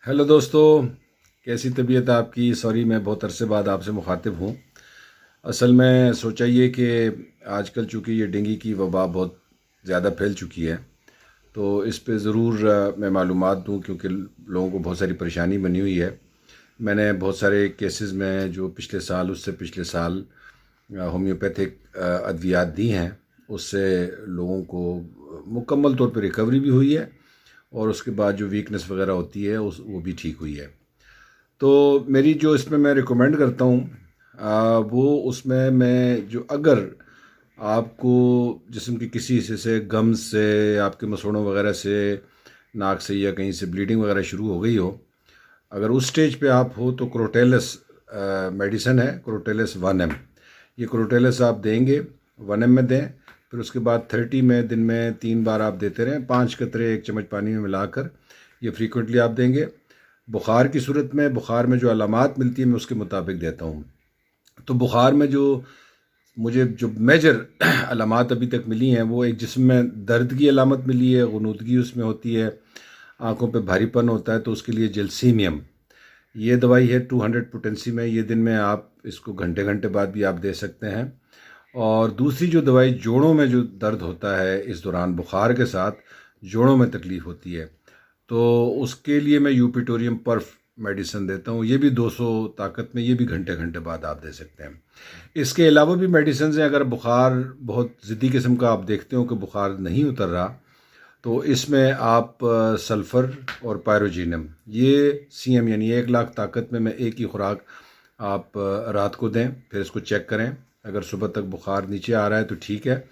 Hello दोस्तों, कैसी तबीयत आपकी। सॉरी, मैं बहुत अरसे बाद आपसे मुखातिब हूँ। असल में सोचा ये कि आजकल चूँकि ये डेंगू की वबा बहुत ज़्यादा फैल चुकी है, तो इस पे ज़रूर मैं मालूमात दूँ, क्योंकि लोगों को बहुत सारी परेशानी बनी हुई है। मैंने बहुत सारे केसेस में जो पिछले साल उससे पिछले साल होम्योपैथिक अद्वियात दी हैं, उससे लोगों को मुकम्मल तौर पे रिकवरी भी हुई है, और उसके बाद जो वीकनेस वगैरह होती है उस वो भी ठीक हुई है। तो मेरी जो इसमें मैं रिकमेंड करता हूँ, वो उसमें मैं जो अगर आपको जिस्म के किसी हिस्से से गम से, आपके मसूड़ों वगैरह से, नाक से या कहीं से ब्लीडिंग वगैरह शुरू हो गई हो, अगर उस स्टेज पे आप हो तो क्रोटेलस मेडिसन है, क्रोटेलस 1 एम। ये क्रोटेलस आप देंगे, 1 एम में दें। फिर उसके बाद 30 में दिन में 3 बार आप देते रहें, 5 कतरे 1 चम्मच पानी में मिलाकर। ये फ्रीक्वेंटली आप देंगे। बुखार की सूरत में, बुखार में जो अलामात मिलती है मैं उसके मुताबिक देता हूँ। तो बुखार में जो मुझे जो मेजर अलामात अभी तक मिली हैं, वो एक जिस्म में दर्द की अलामत मिली है, गुनूदगी उसमें होती है, आंखों पे भारीपन होता है, तो उसके लिए जलसीमियम ये दवाई है 200 पोटेंसी में। ये दिन में आप इसको घंटे घंटे बाद भी आप दे सकते हैं। और दूसरी जो दवाई, जोड़ों में जो दर्द होता है इस दौरान बुखार के साथ, जोड़ों में तकलीफ़ होती है, तो उसके लिए मैं यूपिटोरियम पर्फ मेडिसिन देता हूँ। ये भी 200 ताकत में, ये भी घंटे घंटे बाद आप दे सकते हैं। इसके अलावा भी मेडिसिन हैं। अगर बुखार बहुत ज़िद्दी किस्म का आप देखते हो कि बुखार नहीं उतर रहा, तो इसमें आप सल्फ़र और पायरोजीनम, ये सीएम यानी 1 लाख ताकत में मैं एक ही खुराक आप रात को दें। फिर इसको चेक करें, अगर सुबह तक बुखार नीचे आ रहा है तो ठीक है,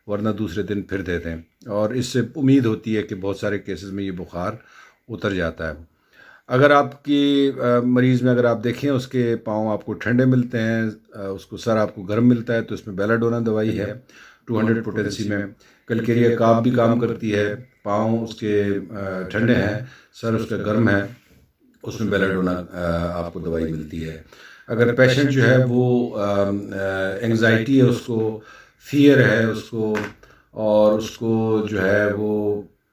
वरना दूसरे दिन फिर दे दें। और इससे उम्मीद होती है कि बहुत सारे केसेस में ये बुखार उतर जाता है। अगर आपकी मरीज़ में अगर आप देखें उसके पाँव आपको ठंडे मिलते हैं, उसको सर आपको गर्म मिलता है, तो इसमें बेलाडोना दवाई है 200 पोटेंसी में। कलकेरिया काब भी काम करती है। पाँव उसके ठंडे हैं, सर उसका गर्म है, उसमें बेलाडोना आपको दवाई मिलती है। अगर पेशेंट जो है वो एंग्जाइटी है, उसको फियर है उसको, और उसको जो है वो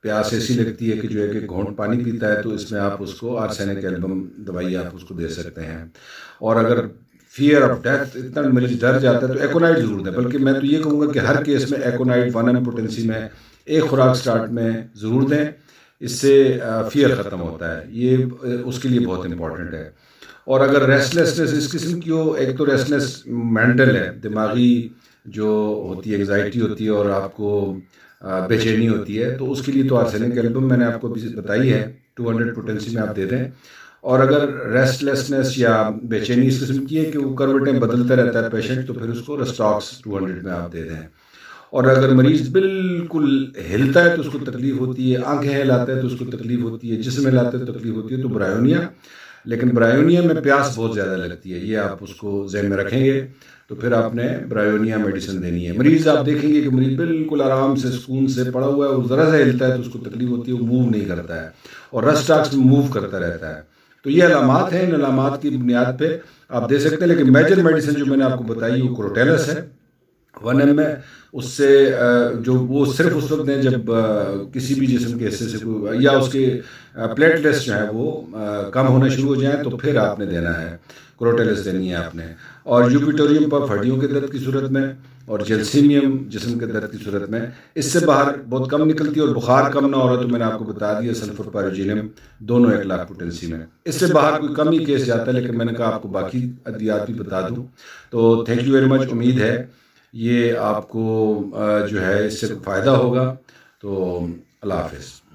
प्यास ऐसी लगती है कि जो है कि घोंट पानी पीता है, तो इसमें आप उसको आर्सेनिक एल्बम दवाई आप उसको दे सकते हैं। और अगर फियर ऑफ डेथ, इतना मरीज डर जाता है, तो एकोनाइट ज़रूर दें। बल्कि मैं तो ये कहूँगा कि हर केस में एकोनाइट 1 एम पोटेंसी में एक खुराक स्टार्ट में ज़रूर दें। इससे फियर ख़त्म होता है, ये उसके लिए बहुत इंपॉर्टेंट है। और अगर रेस्टलेसनेस इस किस्म की हो, एक तो रेस्टलेस मेंटल है, दिमागी जो होती है, एंग्जाइटी होती है, और आपको बेचैनी होती है, तो उसके लिए तो आर्सेनिक एल्बम मैंने आपको अभी बताई है 200 पोटेंसी में आप दे दें। और अगर रेस्टलेसनेस या बेचैनी इस किस्म की है कि वो करवटें बदलता रहता है पेशेंट, तो फिर उसको रेस्टॉक्स 200 में आप दे दें। और अगर मरीज बिल्कुल हिलता है तो उसको तकलीफ होती है, आंखें हिलाता है तो उसको तकलीफ होती है, जिस्म हिलाता है तो तकलीफ होती है, तो ब्रायोनिया। लेकिन ब्रायोनिया में प्यास बहुत ज़्यादा लगती है, ये आप उसको जहन में रखेंगे, तो फिर आपने ब्रायोनिया मेडिसिन देनी है। मरीज़ आप देखेंगे कि मरीज़ बिल्कुल आराम से सुकून से पड़ा हुआ है, और ज़रा सा हिलता है तो उसको तकलीफ होती है, वो मूव नहीं करता है, और रस्टाक्स में मूव करता रहता है। तो ये अलामात हैं, इन अलामात की बुनियाद पे आप दे सकते हैं। लेकिन मेजर मेडिसिन जो मैंने आपको बताई वो क्रोटेलस है 1 एम में। उससे जो वो सिर्फ उस वक्त दें जब किसी भी जिस्म के हिस्से से कोई, या उसके प्लेटलेट्स जो है वो कम होना शुरू हो जाए, तो फिर आपने देना है, क्रोटेलस देनी है आपने। और यूपिटोरियम पर हड्डियों के दर्द की सूरत में, और जेलसीमियम जिस्म के दर्द की सूरत में। इससे बाहर बहुत कम निकलती है, और बुखार कम ना हो रहा तो मैंने आपको बता दिया सल्फर पायरोजीनम, दोनों 1 लाख पोटेंसी में। इससे बाहर कोई कम ही केस जाता है, लेकिन मैंने कहा आपको बाकी अद्वियात भी बता दूँ। तो थैंक यू वेरी मच। उम्मीद है ये आपको जो है इससे फ़ायदा होगा। तो अल्लाह हाफ़िज़।